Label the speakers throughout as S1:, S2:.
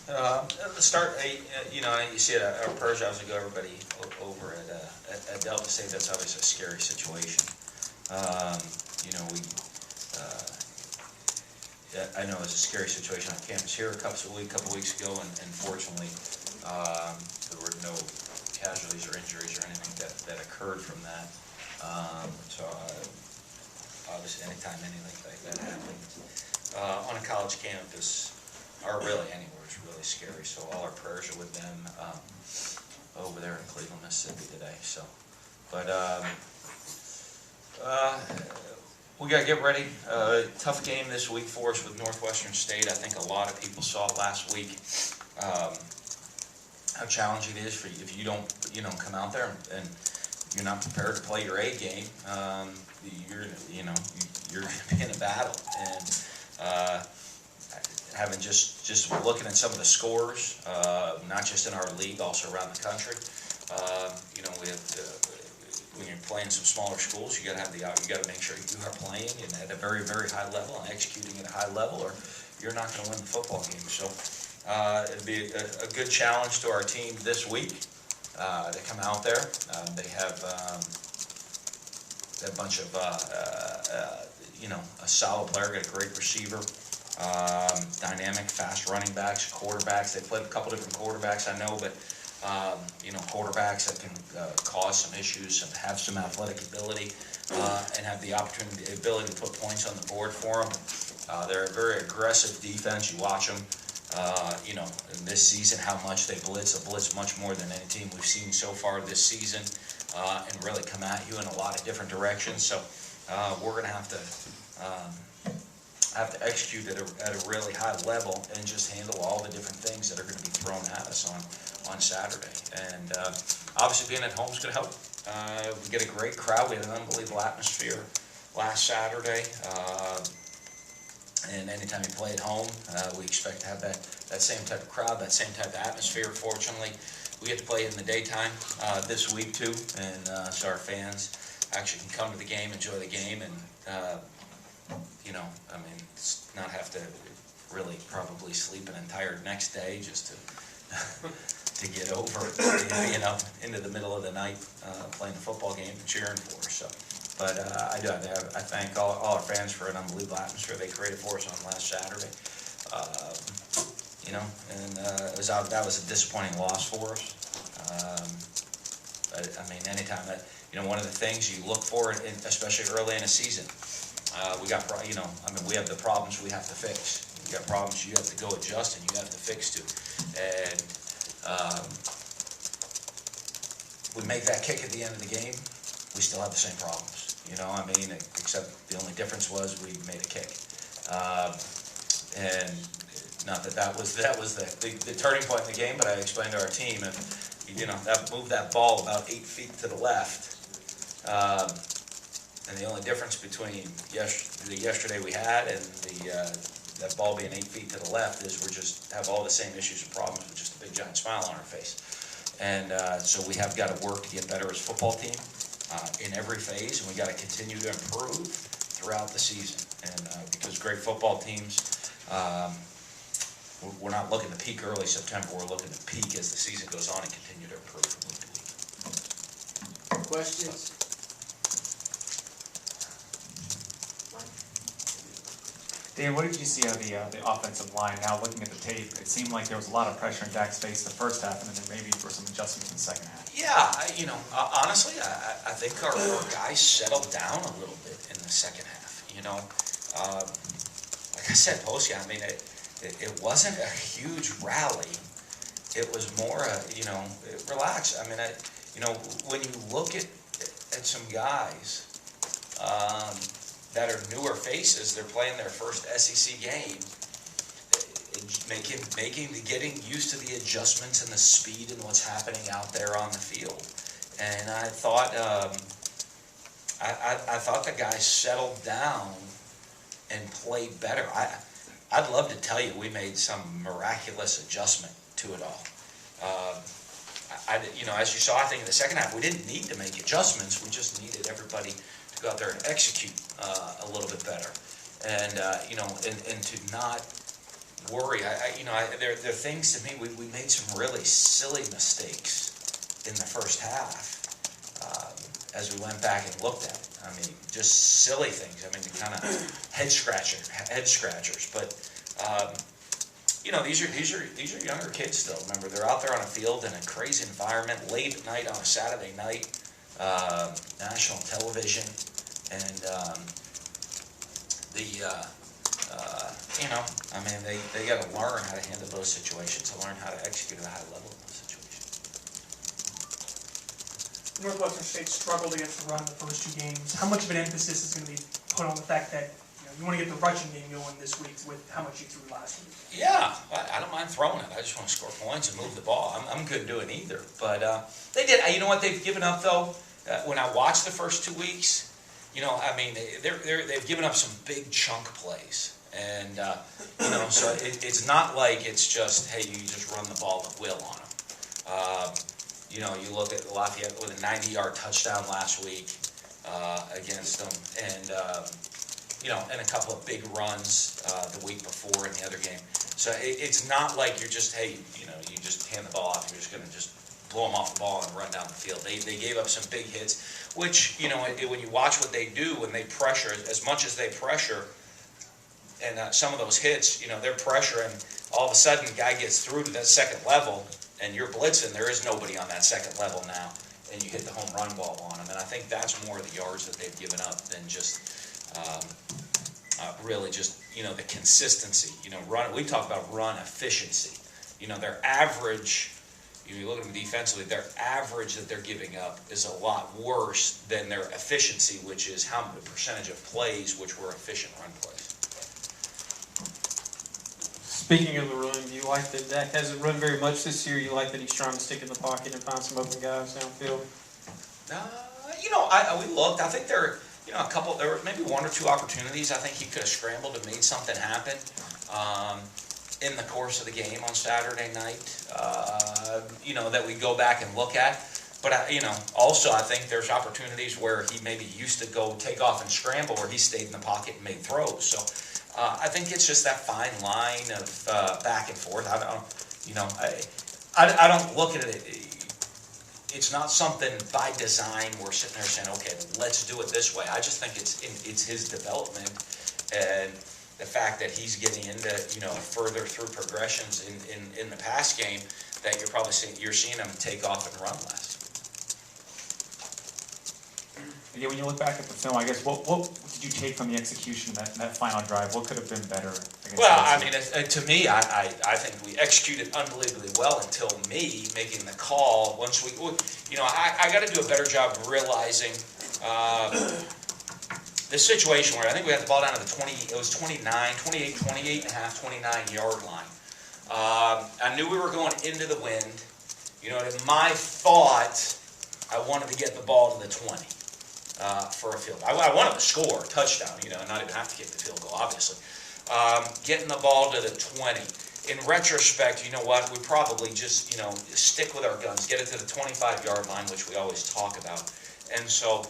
S1: Let's start. You know, you see it at our Persia hours ago. Everybody over at Delta State. That's obviously a scary situation. You know, I know it was a scary situation on campus here a couple weeks ago, and fortunately, there were no casualties or injuries or anything that occurred from that. So obviously, anytime anything like that happens on a college campus, or really anywhere, is really scary. So all our prayers are with them over there in Cleveland, Mississippi today. So, but we got to get ready. Tough game this week for us with Northwestern State. I think a lot of people saw it last week. How challenging it is for you if you don't come out there and you're not prepared to play your A game. You're going to be in a battle, and having just looking at some of the scores, not just in our league, also around the country. You know, we have when you're playing some smaller schools, you got to make sure you are playing and at a very, very high level and executing at a high level, or you're not going to win the football game. So it'd be a good challenge to our team this week to come out there. They have a bunch of a solid player, got a great receiver. Dynamic, fast running backs, quarterbacks. They played a couple different quarterbacks, I know, but quarterbacks that can cause some issues, have some athletic ability, and have the ability to put points on the board for them. They're a very aggressive defense. You watch them, in this season, how much they blitz. They blitz much more than any team we've seen so far this season, and really come at you in a lot of different directions. So we're going to have to execute at a really high level and just handle all the different things that are going to be thrown at us on Saturday. And obviously being at home is going to help. We get a great crowd. We had an unbelievable atmosphere last Saturday. And anytime you play at home, we expect to have that same type of crowd, that same type of atmosphere. Fortunately, we get to play in the daytime this week too, and so our fans actually can come to the game, enjoy the game, and not have to really probably sleep an entire next day just to get over being up into the middle of the night playing a football game and cheering for us. So, but I thank all our fans for an unbelievable atmosphere they created for us on last Saturday. That was a disappointing loss for us. Anytime that, one of the things you look for, especially early in a season, we have the problems we have to fix. We got problems you have to go adjust and you have to fix to. And we make that kick at the end of the game, we still have the same problems. Except the only difference was we made a kick. And not that was the turning point in the game, but I explained to our team, that moved that ball about 8 feet to the left. And the only difference between the yesterday we had and that ball being 8 feet to the left is we just have all the same issues and problems with just a big giant smile on our face. And so we have got to work to get better as a football team in every phase, and we got to continue to improve throughout the season. And because great football teams, we're not looking to peak early September. We're looking to peak as the season goes on and continue to improve from week to week.
S2: Questions?
S3: Dan, what did you see of the offensive line? Now, looking at the tape, it seemed like there was a lot of pressure in Dak's face the first half, and then there maybe were some adjustments in the second half.
S1: Yeah, honestly, I think our guys settled down a little bit in the second half. Like I said, post-game, it wasn't a huge rally. It was more, relax. When you look at some guys that are newer faces, they're playing their first SEC game, getting used to the adjustments and the speed and what's happening out there on the field. And I thought I thought the guys settled down and played better. I'd love to tell you we made some miraculous adjustment to it all. As you saw, I think in the second half, we didn't need to make adjustments. We just needed everybody to go out there and execute a little bit better, and to not, worry. There are things to me. We made some really silly mistakes in the first half as we went back and looked at it. I mean, just silly things. I mean, kind of head scratchers. But these are younger kids still. Remember, they're out there on a field in a crazy environment, late at night on a Saturday night, national television, and they got to learn how to handle those situations, to learn how to execute at a high level in those situations.
S2: Northwestern State struggled against the run in the first 2 games. How much of an emphasis is going to be put on the fact that you want to get the rushing game going this week with how much you threw last week?
S1: Yeah, I don't mind throwing it. I just want to score points and move the ball. I'm good doing either. But they did. You know what they've given up though? When I watched the first 2 weeks, they've given up some big chunk plays, and so it's not like it's just, hey, you just run the ball at will on them. You look at Lafayette with a 90-yard touchdown last week against them, and and a couple of big runs the week before in the other game. So it's not like you're just, hey, you just hand the ball off, you're just going to just blow them off the ball and run down the field. They gave up some big hits, which, when you watch what they do when they pressure, as much as they pressure, and some of those hits, they're pressuring, all of a sudden the guy gets through to that second level, and you're blitzing, there is nobody on that second level now, and you hit the home run ball on them. And I think that's more of the yards that they've given up than just really just, the consistency. We talk about run efficiency. Their average, you look at them defensively, their average that they're giving up is a lot worse than their efficiency, which is how the percentage of plays which were efficient run plays.
S4: Speaking of the run, do you like that Dak hasn't run very much this year? You like that he's trying to stick in the pocket and find some open guys downfield?
S1: We looked. I think there were maybe 1 or 2 opportunities. I think he could have scrambled and made something happen in the course of the game on Saturday night, that we go back and look at. But, also I think there's opportunities where he maybe used to go take off and scramble, where he stayed in the pocket and made throws. So I think it's just that fine line of back and forth. I don't look at it. It's not something by design we're sitting there saying, okay, let's do it this way. I just think it's his development and the fact that he's getting into further through progressions in the pass game, that you're seeing him take off and run less.
S3: Yeah, when you look back at the film, I guess what did you take from the execution of that final drive? What could have been better?
S1: To me, I think we executed unbelievably well until me making the call. Once I got to do a better job of realizing the situation where I think we had the ball down to the 28, 29 and a half, 29-yard line. I knew we were going into the wind. In my thought, I wanted to get the ball to the 20. For a field. I wanted to score a touchdown, and not even have to kick the field goal, obviously. Getting the ball to the 20. In retrospect, you know what? We probably just, stick with our guns, get it to the 25-yard line, which we always talk about. And so,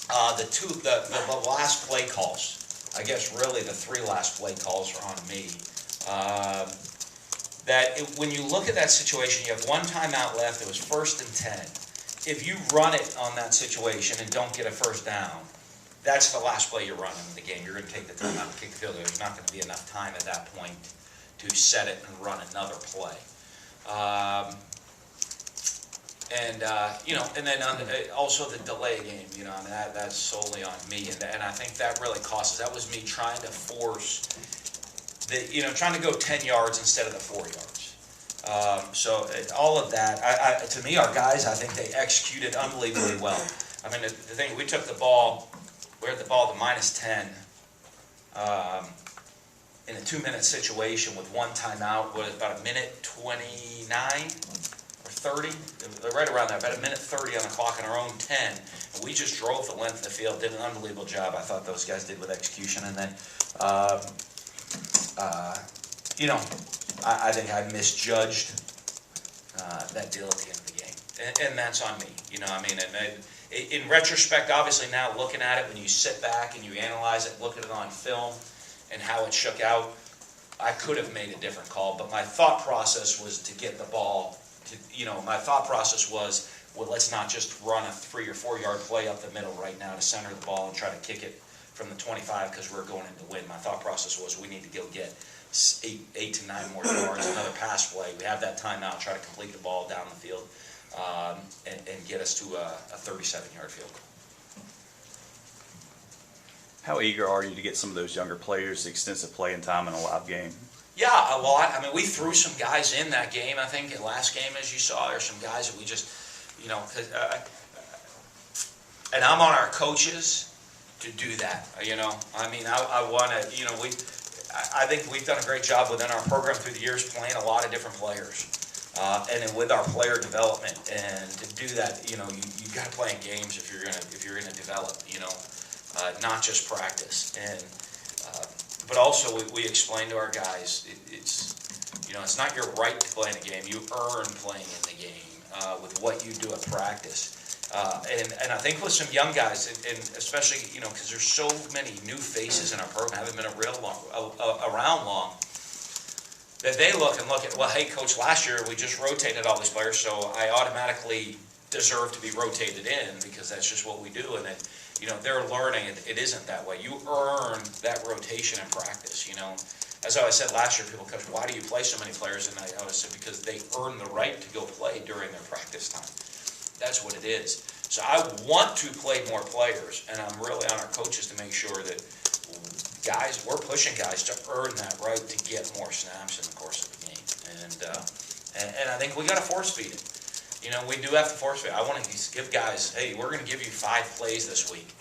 S1: the last play calls, I guess really the 3 last play calls are on me. When you look at that situation, you have 1 timeout left. It was 1st and 10. If you run it on that situation and don't get a first down, that's the last play you're running in the game. You're going to take the timeout and kick the field goal. There's not going to be enough time at that point to set it and run another play. And then also the delay game, and that's solely on me. And I think that really cost us. That was me trying to force trying to go 10 yards instead of the 4 yards. So all of that, to me, our guys, I think they executed unbelievably well. I mean, the thing, we took the ball, we had the ball to -10 in a 2-minute situation with 1 timeout, with about 1:29 or 30, right around there, about 1:30 on the clock in our own 10. And we just drove the length of the field, did an unbelievable job. I thought those guys did with execution. And then, I think I misjudged that deal at the end of the game, and that's on me. In retrospect, obviously now looking at it, when you sit back and you analyze it, look at it on film, and how it shook out, I could have made a different call, but my thought process was to get the ball to, my thought process was, well, let's not just run a 3 or 4 yard play up the middle right now to center the ball and try to kick it from the 25 because we're going in to win. My thought process was we need to go get 8 to 9 more yards, another pass play. We have that timeout, try to complete the ball down the field and get us to a 37-yard field goal.
S5: How eager are you to get some of those younger players extensive playing time in a live game?
S1: Yeah, a lot. I mean, we threw some guys in that game. I think in last game, as you saw, there's some guys that we just, and I'm on our coaches to do that. I mean, I want to, I think we've done a great job within our program through the years playing a lot of different players, and then with our player development. And to do that, you got to play in games if you're gonna develop. Not just practice. And but also we explain to our guys it's not your right to play in a game. You earn playing in the game with what you do at practice. And I think with some young guys, and especially because there's so many new faces in our program, haven't been around long, that they look at, well, hey, coach, last year we just rotated all these players, so I automatically deserve to be rotated in because that's just what we do. And they're learning it isn't that way. You earn that rotation in practice. As I said last year, people coach, why do you play so many players? And I always said because they earn the right to go play during their practice time. That's what it is. So I want to play more players, and I'm really on our coaches to make sure that we're pushing guys to earn that right to get more snaps in the course of the game. And I think we got to force feed it. We do have to force feed. I want to give guys, hey, we're going to give you 5 plays this week.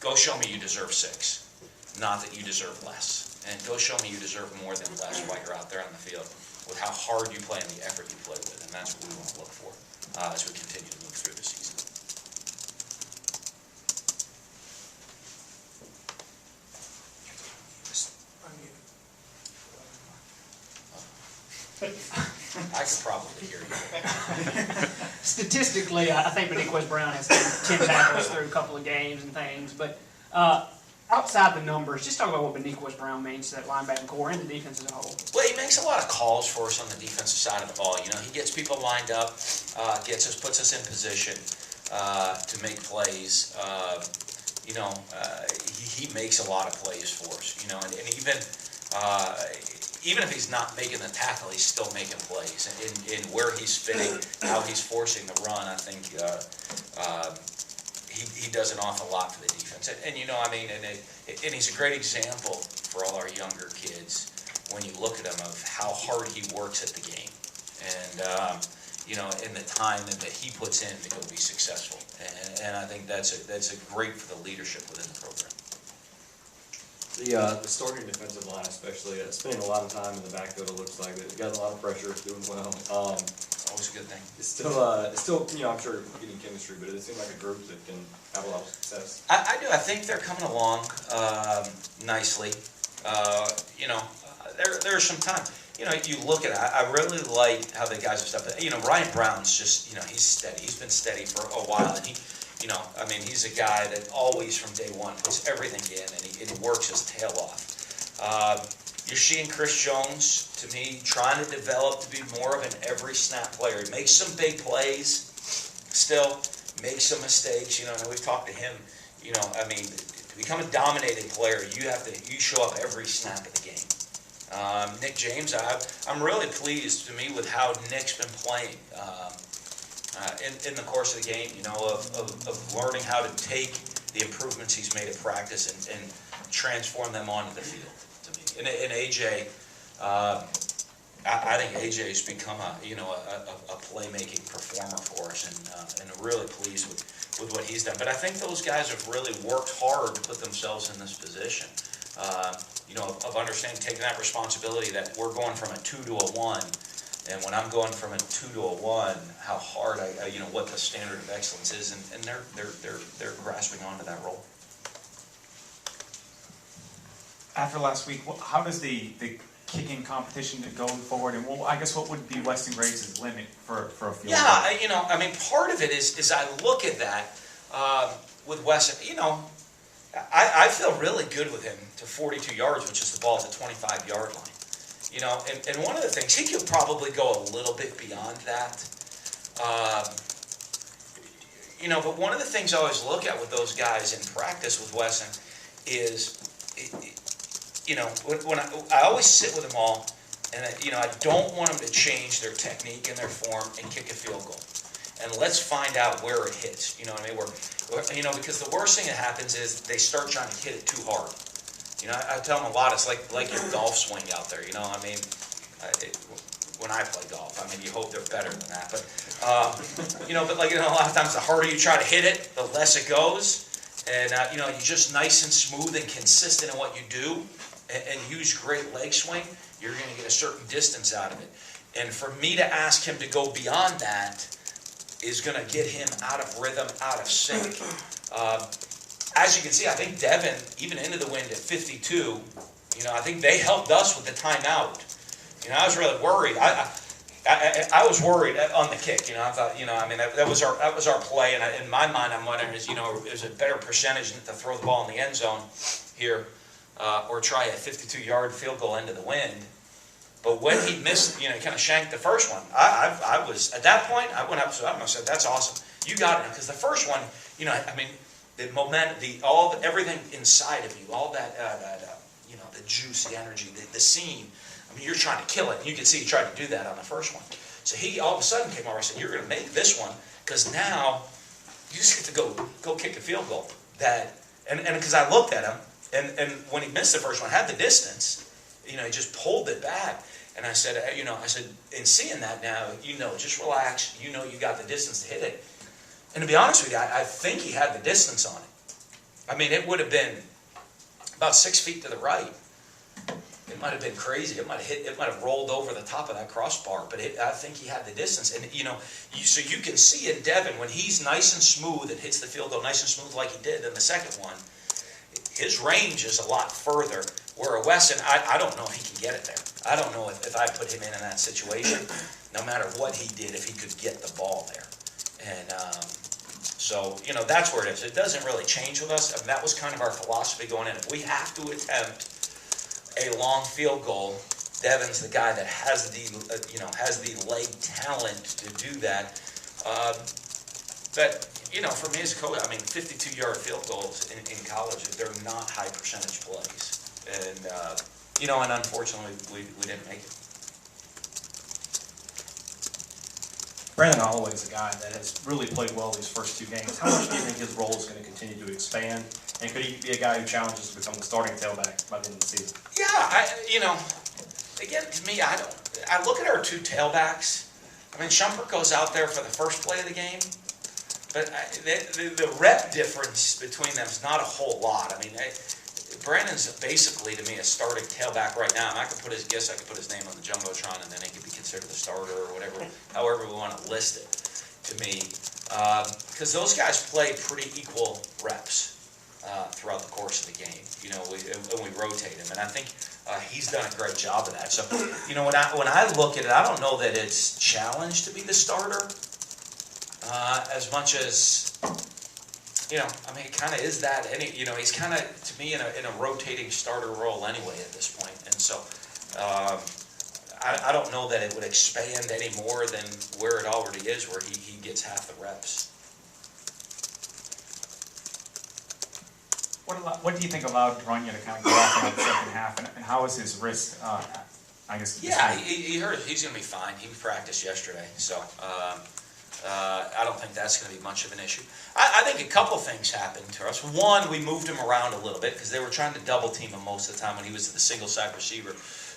S1: Go show me you deserve 6, not that you deserve less. And go show me you deserve more than less while you're out there on the field with how hard you play and the effort you play with. And that's what we want to look for as we continue to move through the season. I could probably hear you.
S6: Statistically, I think Beniquez Brown has 10 tackles through a couple of games and things, but outside the numbers, just talk about what Beniquez Brown means to that linebacking core and the defense as a whole.
S1: Well, he makes a lot of calls for us on the defensive side of the ball. He gets people lined up, puts us in position to make plays. He makes a lot of plays for us. And even if he's not making the tackle, he's still making plays. In where he's fitting, how he's forcing the run, I think he does an awful lot for the defense. And he's a great example for all our younger kids when you look at him of how hard he works at the game. And, in the time that he puts in to go be successful. And I think that's great for the leadership within the program.
S7: The starting defensive line, especially, spending a lot of time in the backfield. It looks like they've got a lot of pressure. It's doing well.
S1: Always a good thing.
S7: It's still, I'm sure getting chemistry, but it seems like a group that can have a lot of success.
S1: I do. I think they're coming along nicely. There's some time. You look at it. I really like how the guys have stepped up. Ryan Brown's just, he's steady. He's been steady for a while, and he's a guy that always from day one puts everything in, and he works his tail off. You're seeing Chris Jones, to me, trying to develop to be more of an every snap player. He makes some big plays, still makes some mistakes. And we've talked to him. To become a dominating player, you show up every snap of the game. Nick James, I'm really pleased to me with how Nick's been playing. In the course of the game, of learning how to take the improvements he's made at practice and transform them onto the field. To me, and AJ, I think AJ's become a playmaking performer for us, and really pleased with what he's done. But I think those guys have really worked hard to put themselves in this position. Of understanding, taking that responsibility that we're going from a 2 to a 1. And when I'm going from a 2 to a 1, how hard what the standard of excellence is, and they're grasping onto that role.
S3: After last week, how does the kicking competition going forward, and I guess what would be Weston Graves' limit for a field goal?
S1: Part of it is I look at that with Weston. I feel really good with him to 42 yards, which is the ball at the 25-yard line. You know, and one of the things, he could probably go a little bit beyond that. You know, but one of the things I always look at with those guys in practice with Wesson is, you know, when I always sit with them all, and you know, I don't want them to change their technique and their form and kick a field goal. And let's find out where it hits. You know what I mean? You know, because the worst thing that happens is they start trying to hit it too hard. You know, I tell them a lot. It's like your golf swing out there. You know, I mean, when I play golf, I mean, you hope they're better than that. But you know, but like, you know, a lot of times the harder you try to hit it, the less it goes. And you know, you're just nice and smooth and consistent in what you do, and use great leg swing. You're going to get a certain distance out of it. And for me to ask him to go beyond that is going to get him out of rhythm, out of sync. As you can see, I think Devin, even into the wind at 52, you know, I think they helped us with the timeout. You know, I was really worried. I was worried on the kick. You know, I thought, you know, I mean, that was our play. And in my mind, I'm wondering, is, you know, is it a better percentage to throw the ball in the end zone here, or try a 52-yard field goal into the wind? But when he missed, you know, he kind of shanked the first one. I was at that point. I went up to him and I said, "That's awesome. You got it." Because the first one, you know, I mean, the momentum, everything inside of you, all that, you know, the juice, the energy, the scene. I mean, you're trying to kill it. And you can see he tried to do that on the first one. So he all of a sudden came over and said, "You're going to make this one because now you just get to go kick a field goal." And because I looked at him and when he missed the first one, had the distance. You know, he just pulled it back. And I said, you know, in seeing that now, you know, just relax. You know you got the distance to hit it. And to be honest with you, I think he had the distance on it. I mean, it would have been about 6 feet to the right. It might have been crazy. It might have rolled over the top of that crossbar. But I think he had the distance. And, you know, so you can see in Devin, when he's nice and smooth and hits the field goal nice and smooth like he did in the second one, his range is a lot further. Where a Wesson, I don't know if he can get it there. I don't know if I put him in that situation, no matter what he did, if he could get the ball there. And so, you know, that's where it is. It doesn't really change with us. I mean, that was kind of our philosophy going in. If we have to attempt a long field goal, Devin's the guy that has the, you know, has the leg talent to do that. But, you know, for me as a coach, I mean, 52-yard field goals in college, they're not high percentage plays. And, you know, and unfortunately, we didn't make it.
S8: Brandon Holloway is a guy that has really played well these first two games. How much do you think his role is going to continue to expand? And could he be a guy who challenges to become the starting tailback by the end of the season? Yeah,
S1: you know, again, to me, I look at our two tailbacks. I mean, Shumpert goes out there for the first play of the game, but the rep difference between them is not a whole lot. I mean, Brandon's basically, to me, a starting tailback right now. And I could put his name on the Jumbotron, and then he could be considered the starter or whatever, however we want to list it to me. Because those guys play pretty equal reps throughout the course of the game. You know, we rotate him, and I think he's done a great job of that. So, you know, when I look at it, I don't know that it's challenged to be the starter as much as. You know, I mean, it kind of is that. You know, he's kind of, to me, in a rotating starter role anyway at this point. And so, I don't know that it would expand any more than where it already is, where he gets half the reps.
S3: What do you think allowed Grania to kind of go off in the second half, and how is his wrist? I guess.
S1: Yeah, he hurt. He's going to be fine. He practiced yesterday, so. I don't think that's going to be much of an issue. I think a couple things happened to us. One, we moved him around a little bit because they were trying to double team him most of the time when he was the single side receiver.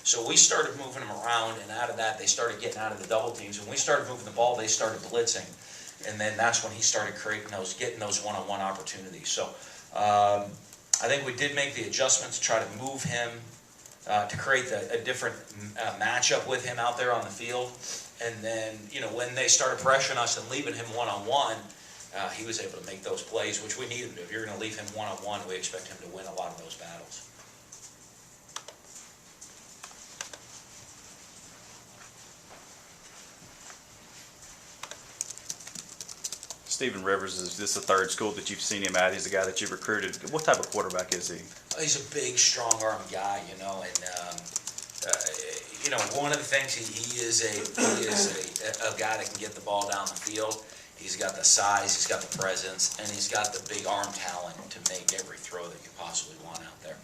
S1: So we started moving him around, and out of that, they started getting out of the double teams. When we started moving the ball, they started blitzing, and then that's when he started getting those one-on-one opportunities. So I think we did make the adjustment to try to move him to create a different matchup with him out there on the field. And then, you know, when they started pressuring us and leaving him one-on-one, he was able to make those plays, which we needed. If you're going to leave him one-on-one, we expect him to win a lot of those battles.
S5: Stephen Rivers, is this the third school that you've seen him at? He's the guy that you've recruited. What type of quarterback is he?
S1: He's a big, strong-arm guy, you know, and you know, one of the things, he is a guy that can get the ball down the field. He's got the size, he's got the presence, and he's got the big arm talent to make every throw that you possibly want out there.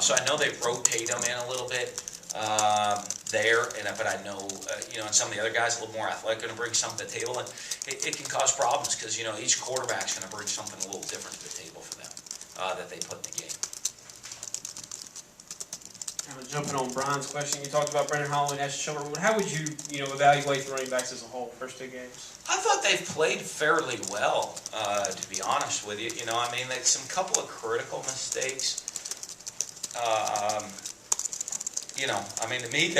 S1: So I know they rotate him in a little bit there, but I know, you know, and some of the other guys a little more athletic going to bring something to the table, and it can cause problems because, you know, each quarterback's going to bring something a little different to the table for them that they put in the game.
S4: Kind of jumping on Brian's question, you talked about Brendan Holloway and Ashton Shelburne. How would you, evaluate the running backs as a whole, first 2 games?
S1: I thought they've played fairly well, to be honest with you. You know, I mean, some couple of critical mistakes. You know, I mean, to me,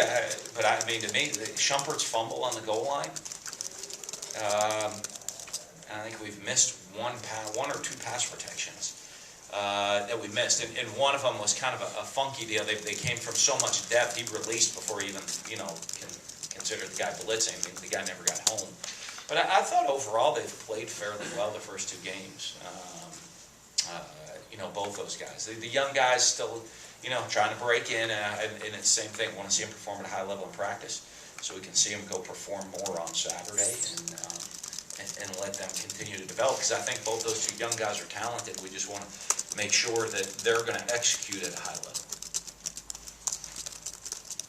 S1: Shumpert's fumble on the goal line. I think we've missed one or two pass protections that we missed, and one of them was kind of a funky deal. They came from so much depth. He released before he even, considered the guy blitzing. The guy never got home. But I thought overall they've played fairly well the first 2 games. Both those guys. The young guys still, trying to break in, and it's the same thing. Want to see them perform at a high level in practice, so we can see them go perform more on Saturday and let them continue to develop. Because I think both those 2 young guys are talented. We just want to make sure that they're going to execute at a high level.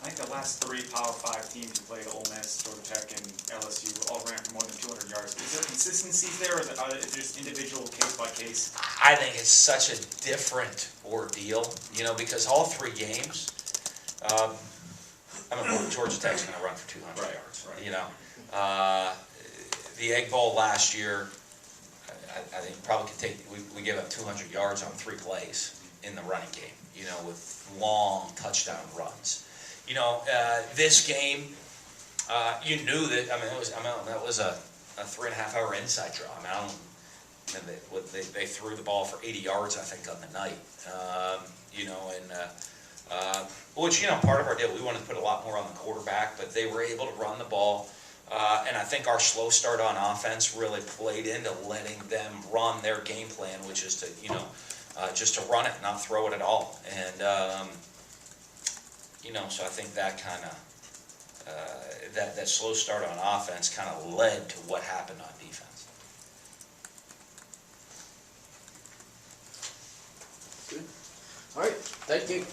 S3: I think the last 3 Power 5 teams who played, Ole Miss, Georgia Tech, and LSU, all ran for more than 200 yards. Is there consistency there, or is it just individual case by case?
S1: I think it's such a different ordeal, because all 3 games, Georgia Tech's going to run for 200 yards.
S3: Right.
S1: The Egg Bowl last year, I think probably could take. We gave up 200 yards on 3 plays in the running game. With long touchdown runs. This game, you knew that. That was a 3.5-hour inside draw. They threw the ball for 80 yards, I think, on the night. Which part of our deal, we wanted to put a lot more on the quarterback, but they were able to run the ball. And I think our slow start on offense really played into letting them run their game plan, which is to just to run it, not throw it at all. And so I think that kind of that slow start on offense kind of led to what happened on defense.
S9: Good. All right. Thank you.